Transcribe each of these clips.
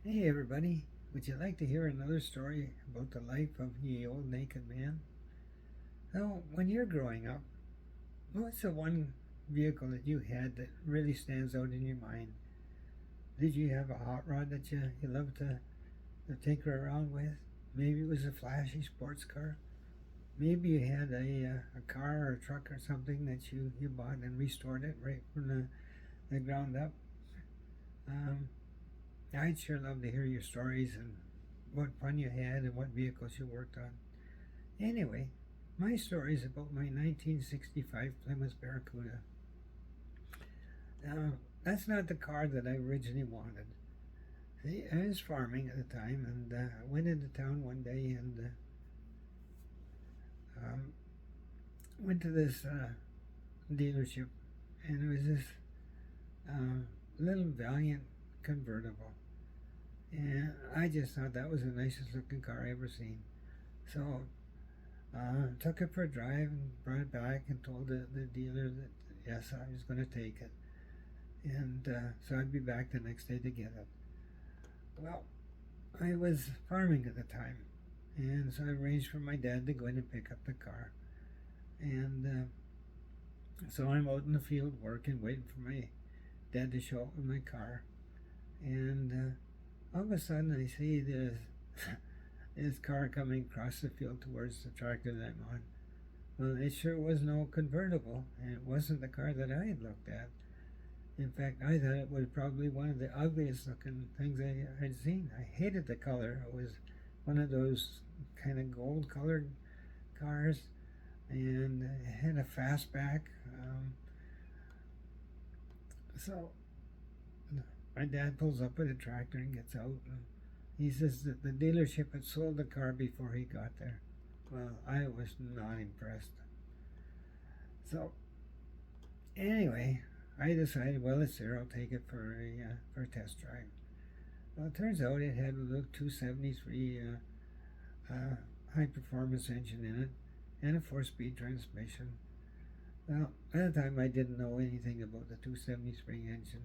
Hey everybody, would you like to hear another story about the life of the old naked man? Well, when you're growing up, what's the one vehicle that you had that really stands out in your mind? Did you have a hot rod that you loved to take her around with? Maybe it was a flashy sports car. Maybe you had a car or a truck or something that you bought and restored it right from the ground up. Um, I'd sure love to hear your stories and what fun you had and what vehicles you worked on. Anyway, my story is about my 1965 Plymouth Barracuda. Now, that's not the car that I originally wanted. See, I was farming at the time, and I went into town one day and um, went to this dealership, and it was this uh, little Valiant convertible, and I just thought that was the nicest looking car I ever seen. So took it for a drive and brought it back and told the dealer that yes, I was going to take it. And so I'd be back the next day to get it. Well, I was farming at the time, and so I arranged for my dad to go in and pick up the car. And so I'm out in the field working, waiting for my dad to show up with my car. And all of a sudden, I see this car coming across the field towards the tractor that I'm on. Well, it sure was no convertible, and it wasn't the car that I had looked at. In fact, I thought it was probably one of the ugliest looking things I had seen. I hated the color. It was one of those kind of gold colored cars, and it had a fastback. So my dad pulls up with a tractor and gets out, and he says that the dealership had sold the car before he got there. Well, I was not impressed. So anyway, I decided, well, it's there. I'll take it for a test drive. Well, it turns out it had a little 273 high performance engine in it and a 4-speed transmission. Well, at the time I didn't know anything about the 273 engine,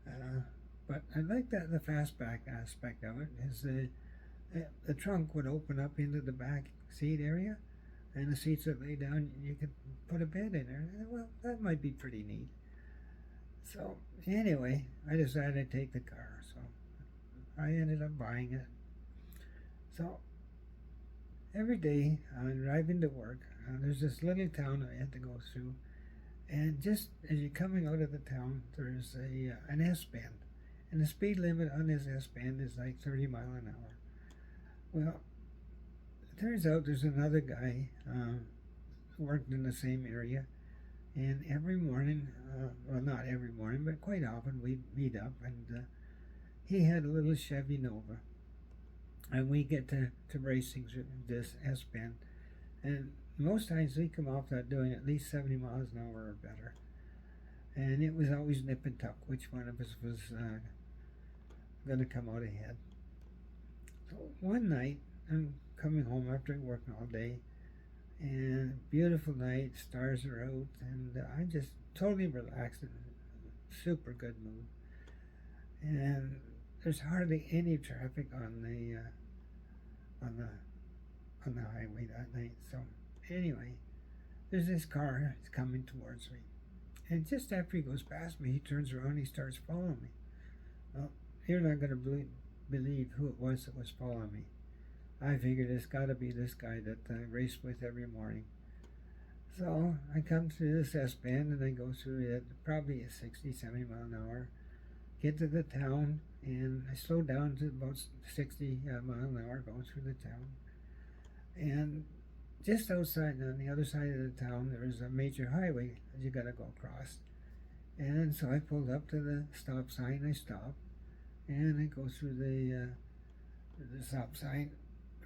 uh, but I liked that the fastback aspect of it is the trunk would open up into the back seat area, and the seats would lay down. You could put a bed in there. Well, that might be pretty neat. So anyway, I decided to take the car. So I ended up buying it. So every day I'm driving to work. There's this little town I had to go through, and just as you're coming out of the town, there's an S bend, and the speed limit on this S bend is like 30 mile an hour. Well, it turns out there's another guy who worked in the same area, and every morning, well, not every morning, but quite often we'd meet up, and he had a little Chevy Nova, and we get to racing through this S bend, and most times we come off that doing at least 70 miles an hour or better, and it was always nip and tuck which one of us was going to come out ahead. So one night, I'm coming home after working all day, and beautiful night, stars are out, and I'm just totally relaxed and super good mood. And there's hardly any traffic on the on the highway that night. So anyway, there's this car. It's coming towards me, and just after he goes past me, he turns around and he starts following me. Well, you're not going to believe who it was that was following me. I figured it's got to be this guy that I race with every morning. So I come through this S bend and I go through it probably at 60, 70 mile an hour. Get to the town and I slow down to about 60 mile an hour going through the town. And just outside, on the other side of the town, there is a major highway that you got to go across. And so I pulled up to the stop sign. I stop and I go through the stop sign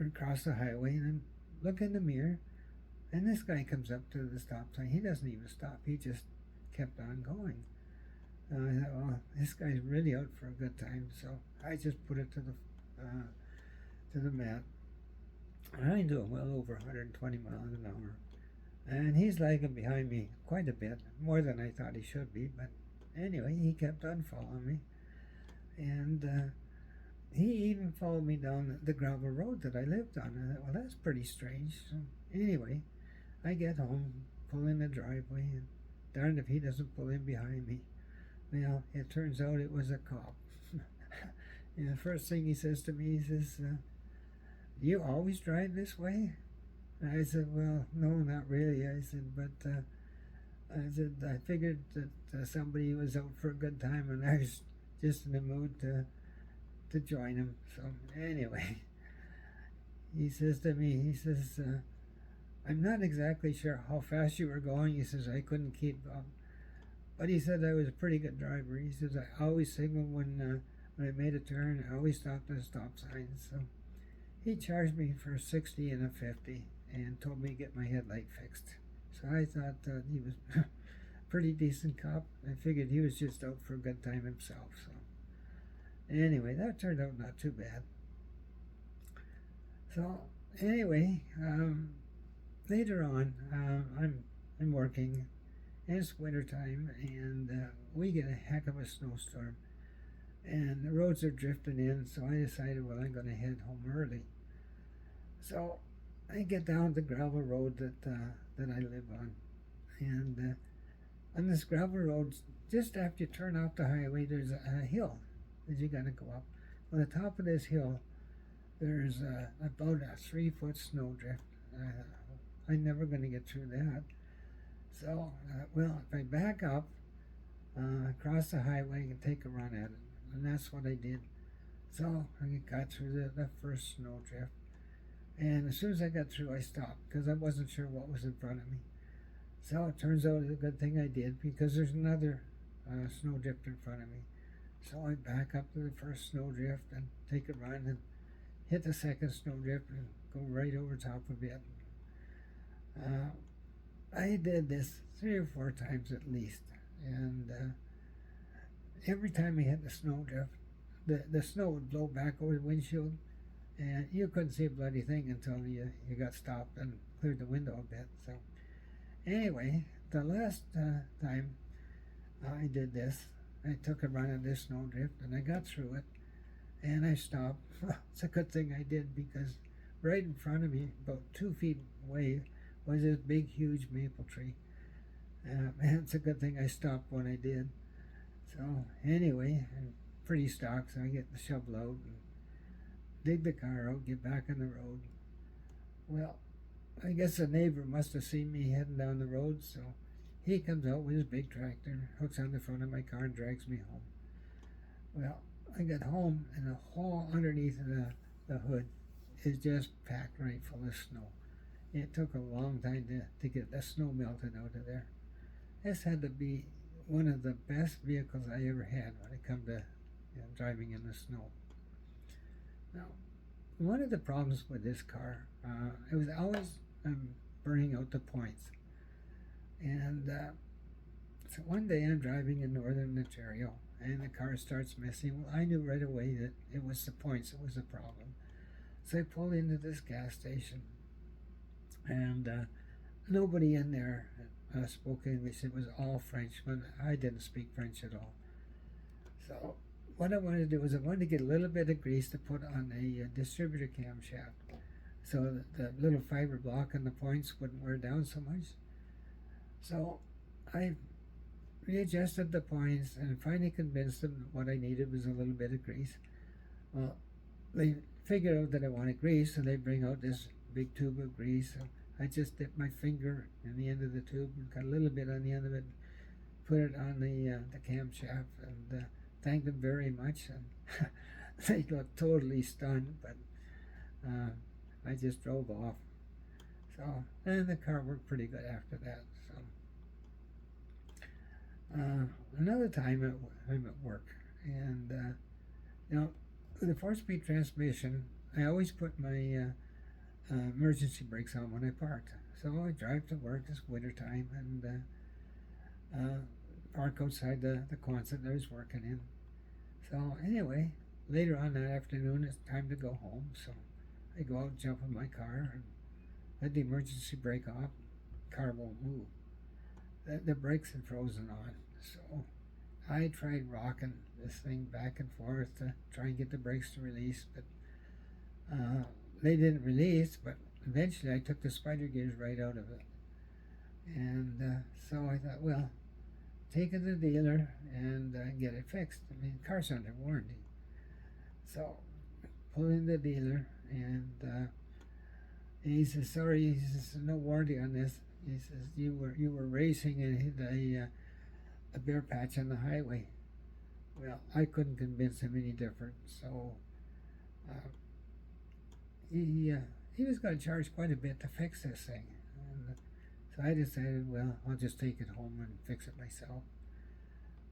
across the highway, and I look in the mirror, and this guy comes up to the stop sign. He doesn't even stop. He just kept on going. I thought, well, this guy's really out for a good time, so I just put it to the mat. And I do well over 120 miles an hour, and he's lagging behind me quite a bit, more than I thought he should be. But anyway, he kept on following me, and he even followed me down the gravel road that I lived on. I thought, well, that's pretty strange. So anyway, I get home, pull in the driveway, and darned if he doesn't pull in behind me. Well, it turns out it was a cop. And the first thing he says to me, he says, "Do you always drive this way?" And I said, "Well, no, not really." I said, "But I figured that somebody was out for a good time, and I was just in the mood to join him." So anyway, he says to me, he says, "I'm not exactly sure how fast you were going." He says, "I couldn't keep up." But he said I was a pretty good driver. He says I always signaled when I made a turn. I always stopped at a stop sign. So he charged me for 60 and a 50 and told me to get my headlight fixed. So I thought he was a pretty decent cop. I figured he was just out for a good time himself. So anyway, that turned out not too bad. So anyway, later on, I'm working. And it's wintertime, and we get a heck of a snowstorm, and the roads are drifting in. So I decided, well, I'm going to head home early. So I get down the gravel road that I live on, and on this gravel road, just after you turn off the highway, there's a hill that you got to go up. On the top of this hill, there's about a 3-foot snowdrift. I'm never going to get through that. So, well, if I back up, across the highway, and take a run at it. And that's what I did. So I got through the first snowdrift. And as soon as I got through, I stopped because I wasn't sure what was in front of me. So it turns out it's a good thing I did, because there's another snowdrift in front of me. So I back up to the first snowdrift and take a run and hit the second snowdrift and go right over top of it. I did this 3 or 4 times at least, and every time I hit the snowdrift, the snow would blow back over the windshield, and you couldn't see a bloody thing until you got stopped and cleared the window a bit. So anyway, the last time I did this, I took a run at this snowdrift, and I got through it, and I stopped. Well, it's a good thing I did, because right in front of me, about 2 feet away, was this big, huge maple tree. And it's a good thing I stopped when I did. So anyway, I'm pretty stocked, so I get the shovel out and dig the car out, get back on the road. Well, I guess a neighbor must have seen me heading down the road, so he comes out with his big tractor, hooks on the front of my car, and drags me home. Well, I get home, and the hole underneath the hood is just packed right full of snow. It took a long time to get the snow melted out of there. This had to be one of the best vehicles I ever had when it come to driving in the snow. Now, one of the problems with this car, it was always burning out the points. And so one day I'm driving in northern Ontario, and the car starts messing. Well, I knew right away that it was the points that was the problem. So I pulled into this gas station, and nobody in there spoke English. It was all French, but I didn't speak French at all. So what I wanted to do was I wanted to get a little bit of grease to put on a distributor camshaft, so that the little fiber block on the points wouldn't wear down so much. So I readjusted the points and finally convinced them that what I needed was a little bit of grease. Well, they figured out that I wanted grease, so they bring out this big tube of grease. So I just dipped my finger in the end of the tube and got a little bit on the end of it, put it on the camshaft, and thanked them very much. And they looked totally stunned, but I just drove off. So, and the car worked pretty good after that. So another time I'm at work, and with a 4-speed transmission, I always put my emergency brakes on when I park. So I drive to work. It's wintertime, and park outside the Quonset that I was working in. So anyway, later on that afternoon, it's time to go home. So I go out and jump in my car and let the emergency brake off. Car won't move. The brakes had frozen on. So I tried rocking this thing back and forth to try and get the brakes to release, but they didn't release. But eventually I took the spider gears right out of it. And so I thought, well, take it to the dealer and get it fixed. I mean, the car's under warranty. So pull in the dealer, and he says, sorry, he says, no warranty on this. He says, you were racing and hit a bare patch on the highway. Well, I couldn't convince him any different, so uh, he was going to charge quite a bit to fix this thing. And so I decided, well, I'll just take it home and fix it myself.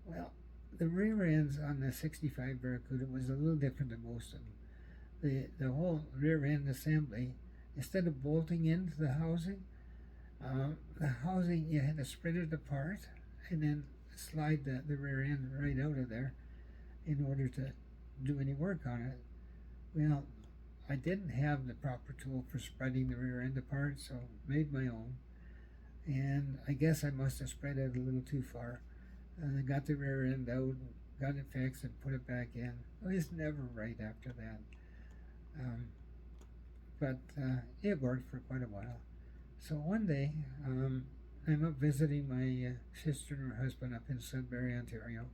Well, the rear ends on the 65 Barracuda was a little different than most of them. The whole rear end assembly, instead of bolting into the housing, you had to spread it apart and then slide the rear end right out of there in order to do any work on it. Well, I didn't have the proper tool for spreading the rear end apart, so I made my own. And I guess I must have spread it a little too far. And I got the rear end out, got it fixed, and put it back in. It was never right after that. But it worked for quite a while. So one day, I'm up visiting my sister and her husband up in Sudbury, Ontario.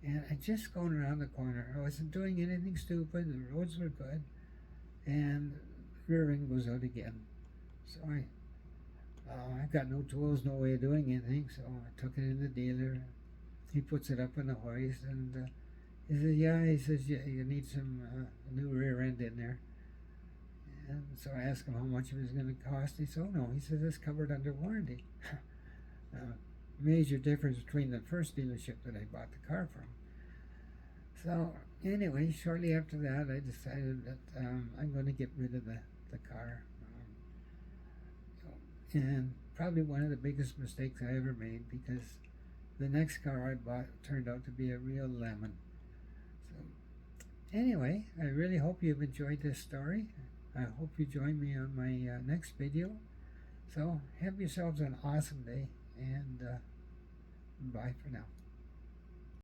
And I just going around the corner. I wasn't doing anything stupid. The roads were good. And the rear end goes out again. So I've got no tools, no way of doing anything. So I took it in the dealer. He puts it up on the hoist, and he says, yeah, you need some new rear end in there. And so I asked him how much it was going to cost. He said, oh no, he says it's covered under warranty. Major difference between the first dealership that I bought the car from. So anyway, shortly after that, I decided that I'm going to get rid of the car. And probably one of the biggest mistakes I ever made, because the next car I bought turned out to be a real lemon. So anyway, I really hope you've enjoyed this story. I hope you join me on my next video. So have yourselves an awesome day, and bye for now.